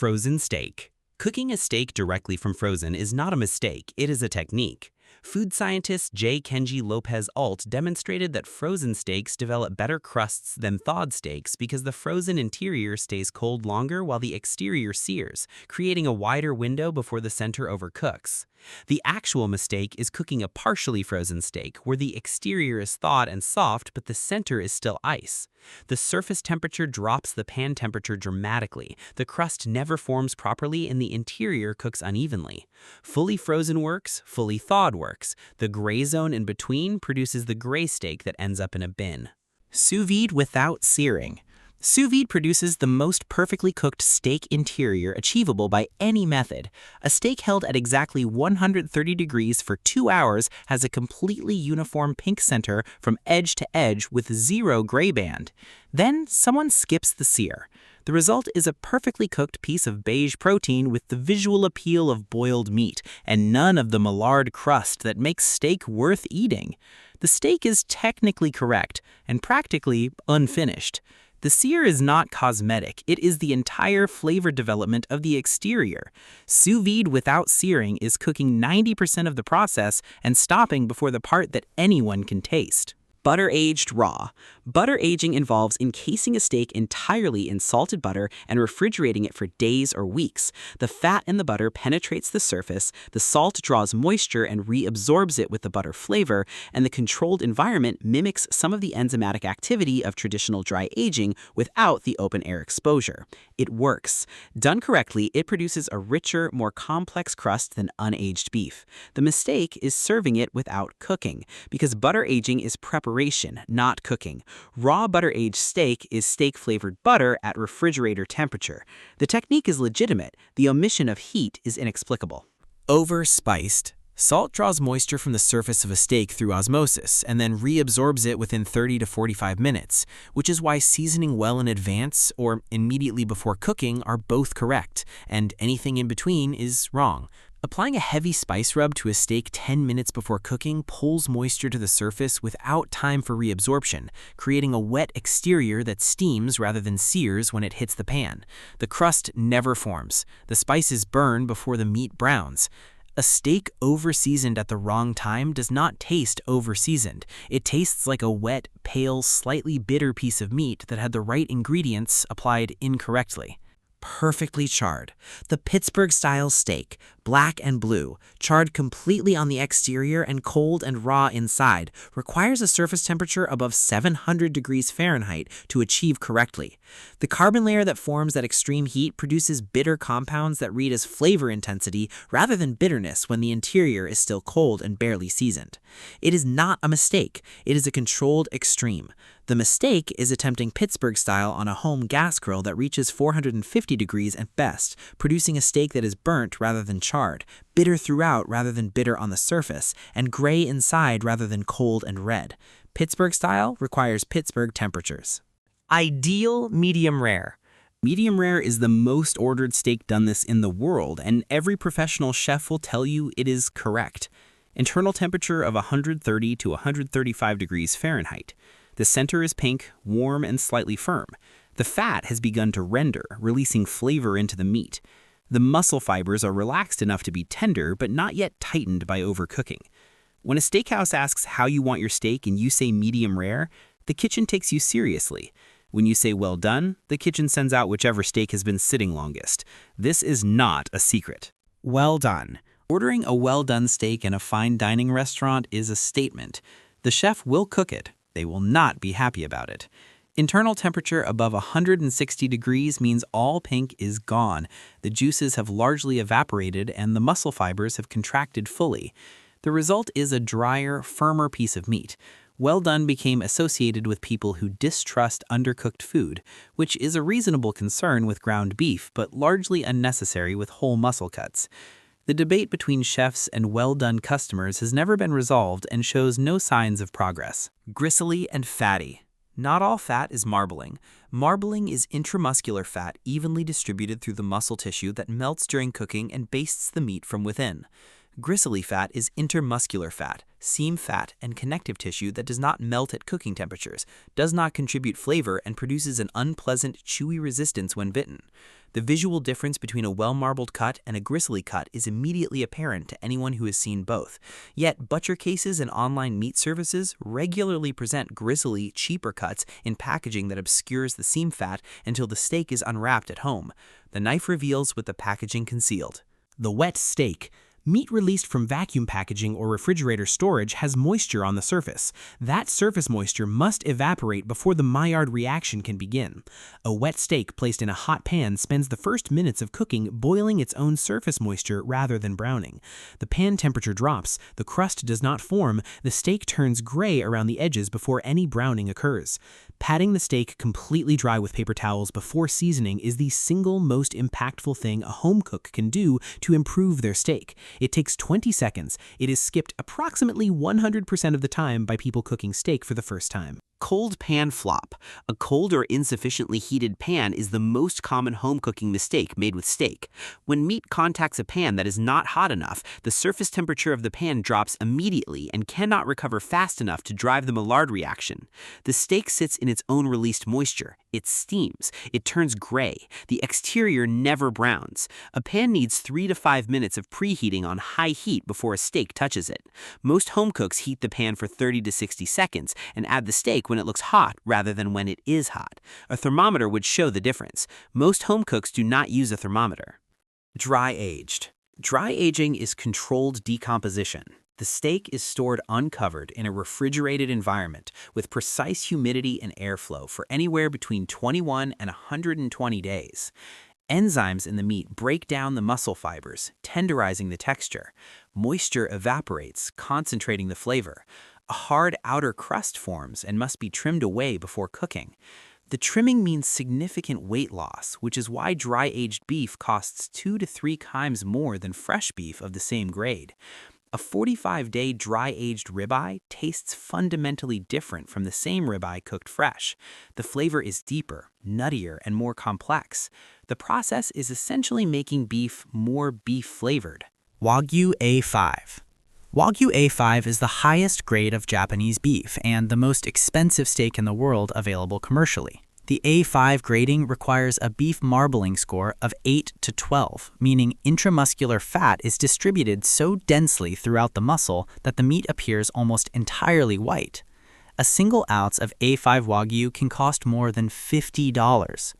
Frozen steak. Cooking a steak directly from frozen is not a mistake, it is a technique. Food scientist J. Kenji Lopez Alt demonstrated that frozen steaks develop better crusts than thawed steaks because the frozen interior stays cold longer while the exterior sears, creating a wider window before the center overcooks. The actual mistake is cooking a partially frozen steak where the exterior is thawed and soft but the center is still ice. The surface temperature drops the pan temperature dramatically, the crust never forms properly and the interior cooks unevenly. Fully frozen works, fully thawed works. The gray zone in between produces the gray steak that ends up in a bin. Sous vide without searing. Sous vide produces the most perfectly cooked steak interior achievable by any method. A steak held at exactly 130 degrees for 2 hours has a completely uniform pink center from edge to edge with 0 gray band. Then someone skips the sear. The result is a perfectly cooked piece of beige protein with the visual appeal of boiled meat and none of the Maillard crust that makes steak worth eating. The steak is technically correct and practically unfinished. The sear is not cosmetic, it is the entire flavor development of the exterior. Sous vide without searing is cooking 90% of the process and stopping before the part that anyone can taste. Butter-aged raw. Butter aging involves encasing a steak entirely in salted butter and refrigerating it for days or weeks. The fat in the butter penetrates the surface, the salt draws moisture and reabsorbs it with the butter flavor, and the controlled environment mimics some of the enzymatic activity of traditional dry aging without the open-air exposure. It works. Done correctly, it produces a richer, more complex crust than unaged beef. The mistake is serving it without cooking, because butter aging is preparation, not cooking. Raw butter-aged steak is steak-flavored butter at refrigerator temperature. The technique is legitimate. The omission of heat is inexplicable. Over-spiced. Salt draws moisture from the surface of a steak through osmosis and then reabsorbs it within 30 to 45 minutes, which is why seasoning well in advance or immediately before cooking are both correct, and anything in between is wrong. Applying a heavy spice rub to a steak 10 minutes before cooking pulls moisture to the surface without time for reabsorption, creating a wet exterior that steams rather than sears when it hits the pan. The crust never forms. The spices burn before the meat browns. A steak over-seasoned at the wrong time does not taste over-seasoned. It tastes like a wet, pale, slightly bitter piece of meat that had the right ingredients applied incorrectly. Perfectly charred. The Pittsburgh-style steak, black and blue, charred completely on the exterior and cold and raw inside, requires a surface temperature above 700 degrees Fahrenheit to achieve correctly. The carbon layer that forms at extreme heat produces bitter compounds that read as flavor intensity rather than bitterness when the interior is still cold and barely seasoned. It is not a mistake, it is a controlled extreme. The mistake is attempting Pittsburgh style on a home gas grill that reaches 450 degrees at best, producing a steak that is burnt rather than charred, bitter throughout rather than bitter on the surface, and gray inside rather than cold and red. Pittsburgh style requires Pittsburgh temperatures. Ideal medium rare. Medium rare is the most ordered steak done this in the world, and every professional chef will tell you it is correct. Internal temperature of 130 to 135 degrees Fahrenheit. The center is pink, warm, and slightly firm. The fat has begun to render, releasing flavor into the meat. The muscle fibers are relaxed enough to be tender, but not yet tightened by overcooking. When a steakhouse asks how you want your steak and you say medium rare, the kitchen takes you seriously. When you say well done, the kitchen sends out whichever steak has been sitting longest. This is not a secret. Well done. Ordering a well-done steak in a fine dining restaurant is a statement. The chef will cook it. They will not be happy about it. Internal temperature above 160 degrees means all pink is gone. The juices have largely evaporated and the muscle fibers have contracted fully. The result is a drier, firmer piece of meat. Well done became associated with people who distrust undercooked food, which is a reasonable concern with ground beef, but largely unnecessary with whole muscle cuts. The debate between chefs and well-done customers has never been resolved and shows no signs of progress. Gristly and fatty. Not all fat is marbling. Marbling is intramuscular fat evenly distributed through the muscle tissue that melts during cooking and bastes the meat from within. Gristly fat is intermuscular fat, seam fat, and connective tissue that does not melt at cooking temperatures, does not contribute flavor, and produces an unpleasant, chewy resistance when bitten. The visual difference between a well-marbled cut and a gristly cut is immediately apparent to anyone who has seen both. Yet, butcher cases and online meat services regularly present gristly, cheaper cuts in packaging that obscures the seam fat until the steak is unwrapped at home. The knife reveals with the packaging concealed. The wet steak. Meat released from vacuum packaging or refrigerator storage has moisture on the surface. That surface moisture must evaporate before the Maillard reaction can begin. A wet steak placed in a hot pan spends the first minutes of cooking boiling its own surface moisture rather than browning. The pan temperature drops, the crust does not form, the steak turns gray around the edges before any browning occurs. Patting the steak completely dry with paper towels before seasoning is the single most impactful thing a home cook can do to improve their steak. It takes 20 seconds. It is skipped approximately 100% of the time by people cooking steak for the first time. Cold pan flop. A cold or insufficiently heated pan is the most common home cooking mistake made with steak. When meat contacts a pan that is not hot enough, the surface temperature of the pan drops immediately and cannot recover fast enough to drive the Maillard reaction. The steak sits in its own released moisture. It steams. It turns gray. The exterior never browns. A pan needs 3 to 5 minutes of preheating on high heat before a steak touches it. Most home cooks heat the pan for 30 to 60 seconds and add the steak when it looks hot rather than when it is hot. A thermometer would show the difference. Most home cooks do not use a thermometer. Dry aged. Dry aging is controlled decomposition. The steak is stored uncovered in a refrigerated environment with precise humidity and airflow for anywhere between 21 and 120 days. Enzymes in the meat break down the muscle fibers, tenderizing the texture. Moisture evaporates, concentrating the flavor. A hard outer crust forms and must be trimmed away before cooking. The trimming means significant weight loss, which is why dry-aged beef costs 2 to 3 times more than fresh beef of the same grade. A 45-day dry-aged ribeye tastes fundamentally different from the same ribeye cooked fresh. The flavor is deeper, nuttier, and more complex. The process is essentially making beef more beef-flavored. WAGYU A5. WAGYU A5 is the highest grade of Japanese beef and the most expensive steak in the world available commercially. The A5 grading requires a beef marbling score of 8 to 12, meaning intramuscular fat is distributed so densely throughout the muscle that the meat appears almost entirely white. A single ounce of A5 Wagyu can cost more than $50.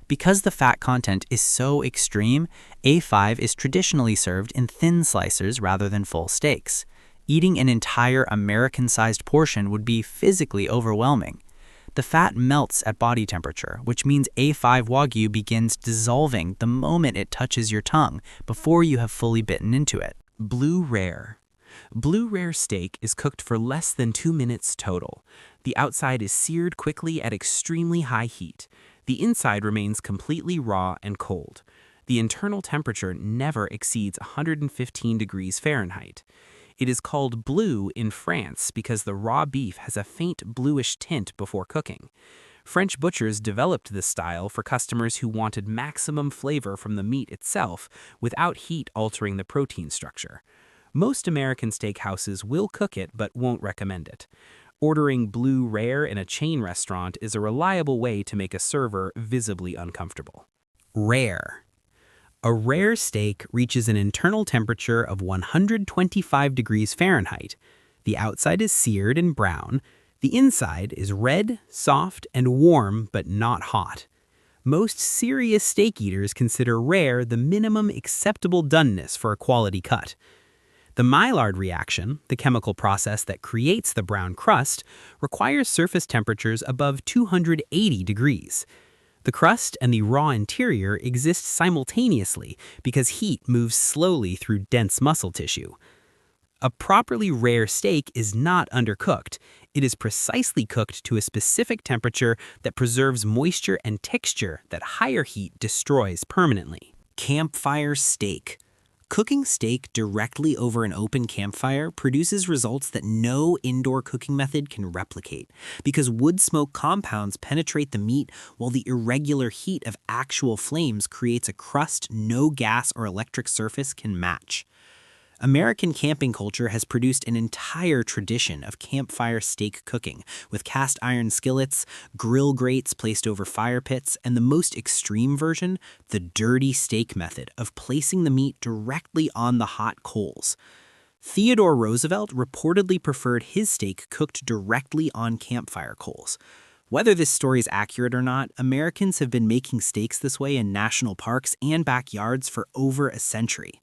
Because the fat content is so extreme, A5 is traditionally served in thin slicers rather than full steaks. Eating an entire American-sized portion would be physically overwhelming. The fat melts at body temperature, which means A5 Wagyu begins dissolving the moment it touches your tongue before you have fully bitten into it. Blue rare. Blue rare steak is cooked for less than 2 minutes total. The outside is seared quickly at extremely high heat. The inside remains completely raw and cold. The internal temperature never exceeds 115 degrees Fahrenheit. It is called blue in France because the raw beef has a faint bluish tint before cooking. French butchers developed this style for customers who wanted maximum flavor from the meat itself without heat altering the protein structure. Most American steakhouses will cook it but won't recommend it. Ordering blue rare in a chain restaurant is a reliable way to make a server visibly uncomfortable. Rare. A rare steak reaches an internal temperature of 125 degrees Fahrenheit. The outside is seared and brown. The inside is red, soft, and warm, but not hot. Most serious steak eaters consider rare the minimum acceptable doneness for a quality cut. The Maillard reaction, the chemical process that creates the brown crust, requires surface temperatures above 280 degrees. The crust and the raw interior exist simultaneously because heat moves slowly through dense muscle tissue. A properly rare steak is not undercooked. It is precisely cooked to a specific temperature that preserves moisture and texture that higher heat destroys permanently. Campfire steak. Cooking steak directly over an open campfire produces results that no indoor cooking method can replicate because wood smoke compounds penetrate the meat while the irregular heat of actual flames creates a crust no gas or electric surface can match. American camping culture has produced an entire tradition of campfire steak cooking, with cast iron skillets, grill grates placed over fire pits, and the most extreme version, the dirty steak method of placing the meat directly on the hot coals. Theodore Roosevelt reportedly preferred his steak cooked directly on campfire coals. Whether this story is accurate or not, Americans have been making steaks this way in national parks and backyards for over a century.